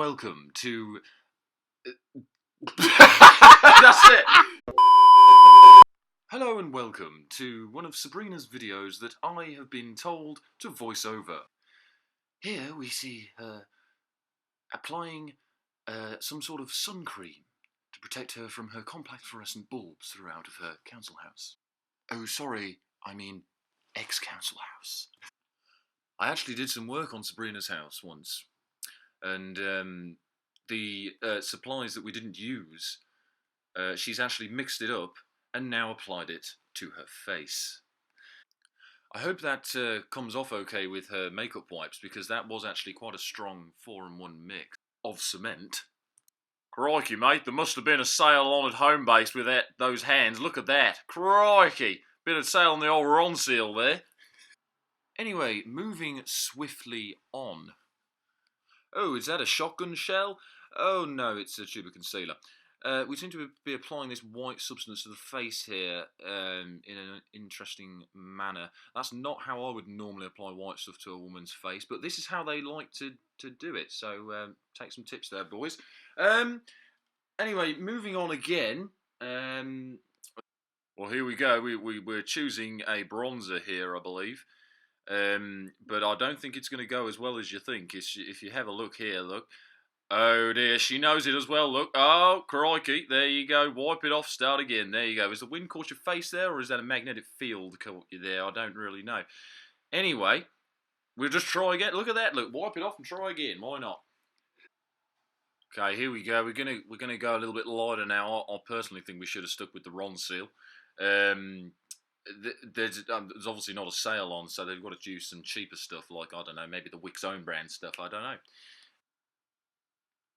welcome to... That's it! Hello and welcome to one of Sabrina's videos that I have been told to voice over. Here we see her applying some sort of sun cream to protect her from her compact fluorescent bulbs throughout of her council house. Oh, sorry, I mean ex-council house. I actually did some work on Sabrina's house once, and the supplies that we didn't use, she's actually mixed it up and now applied it to her face. I hope that comes off okay with her makeup wipes, because that was actually quite a strong 4-in-1 mix of cement. Crikey, mate, there must have been a sale on at home base with those hands. Look at that. Crikey, bit of sale on the old Ron seal there. Anyway, moving swiftly on. Oh, is that a shotgun shell? Oh no, it's a tube of concealer. We seem to be applying this white substance to the face here in an interesting manner. That's not how I would normally apply white stuff to a woman's face, but this is how they like to do it. So take some tips there, boys. Anyway, moving on again. Well, here we go. We're choosing a bronzer here, I believe. But I don't think it's going to go as well as you think. If you have a look here, look. Oh dear, she knows it as well, look. Oh, crikey, there you go. Wipe it off, start again. There you go. Is the wind caught your face there, or is that a magnetic field caught you there? I don't really know. Anyway, we'll just try again. Look at that, look. Wipe it off and try again. Why not? Okay, here we go. We're gonna go a little bit lighter now. I personally think we should have stuck with the Ron seal. There's obviously not a sale on, so they've got to use some cheaper stuff, like, I don't know, maybe the Wix own brand stuff, I don't know.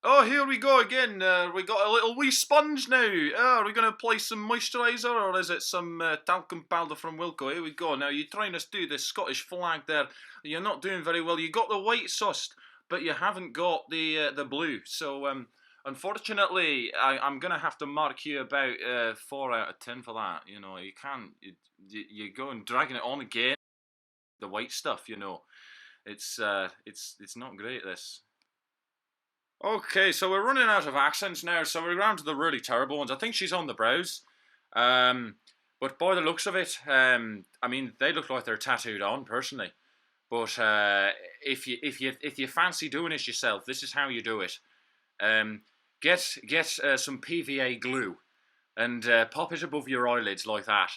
Oh, here we go again. We got a little wee sponge now. Oh, are we going to apply some moisturiser, or is it some talcum powder from Wilko? Here we go. Now, you're trying to do the Scottish flag there. You're not doing very well. You got the white sauce, but you haven't got the blue. So, unfortunately, I'm going to have to mark you about 4 out of 10 for that. You know, you can't... You go and dragging it on again. The white stuff, you know. It's not great, this. Okay, so we're running out of accents now, so we're down to the really terrible ones. I think she's on the brows. But by the looks of it, I mean, they look like they're tattooed on, personally. But if you fancy doing it yourself, this is how you do it. Get some PVA glue and pop it above your eyelids like that,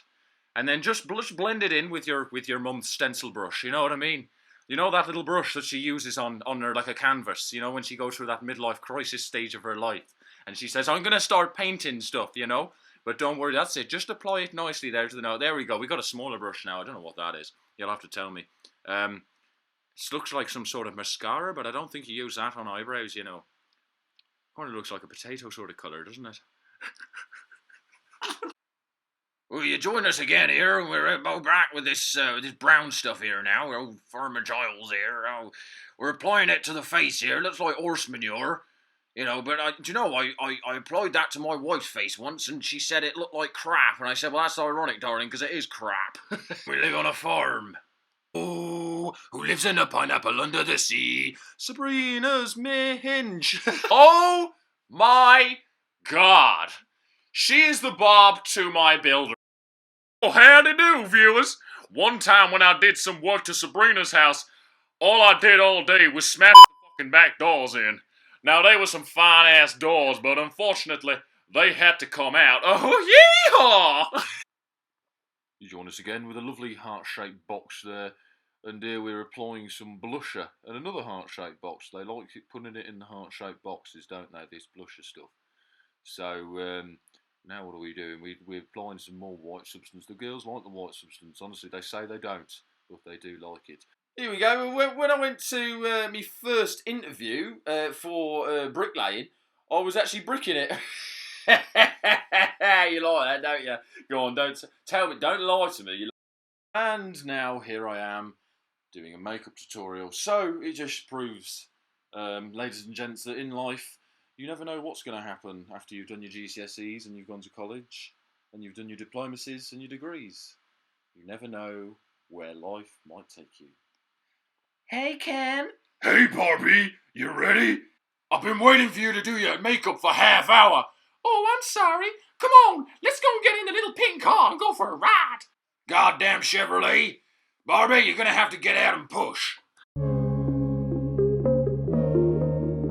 and then just blend it in with your mum's stencil brush. You know what I mean? You know that little brush that she uses on her like a canvas, you know, when she goes through that midlife crisis stage of her life. And she says, I'm going to start painting stuff, you know. But don't worry, that's it. Just apply it nicely there to the nose. There we go. We got a smaller brush now. I don't know what that is. You'll have to tell me. This looks like some sort of mascara, but I don't think you use that on eyebrows, you know. Kind of looks like a potato sort of colour, doesn't it? Well, you join us again here. We're back with this brown stuff here now. Old Farmer Giles here. We're applying it to the face here. Looks like horse manure, you know. But do you know, I applied that to my wife's face once, and she said it looked like crap. And I said, well, that's ironic, darling, because it is crap. We live on a farm. Oh, who lives in a pineapple under the sea? Sabrina's Minge. Oh my God, she is the Bob to my builder. Oh, howdy do, viewers. One time when I did some work to Sabrina's house, all I did all day was smash the fucking back doors in. Now, they were some fine-ass doors, but unfortunately, they had to come out. Oh, yeehaw! You join us again with a lovely heart-shaped box there, and here we're applying some blusher and another heart-shaped box. They like putting it in the heart-shaped boxes, don't they, this blusher stuff. So, now what are we doing? We're applying some more white substance. The girls like the white substance. Honestly, they say they don't, but they do like it. Here we go. When I went to my first interview for bricklaying, I was actually bricking it. You like that, don't you? Go on, don't tell me. Don't lie to me. And now here I am doing a makeup tutorial. So it just proves, ladies and gents, that in life, you never know what's going to happen after you've done your GCSEs and you've gone to college and you've done your diplomacies and your degrees. You never know where life might take you. Hey, Ken. Hey, Barbie. You ready? I've been waiting for you to do your makeup for half hour. Oh, I'm sorry. Come on, let's go and get in the little pink car and go for a ride. Goddamn Chevrolet. Barbie, you're gonna have to get out and push.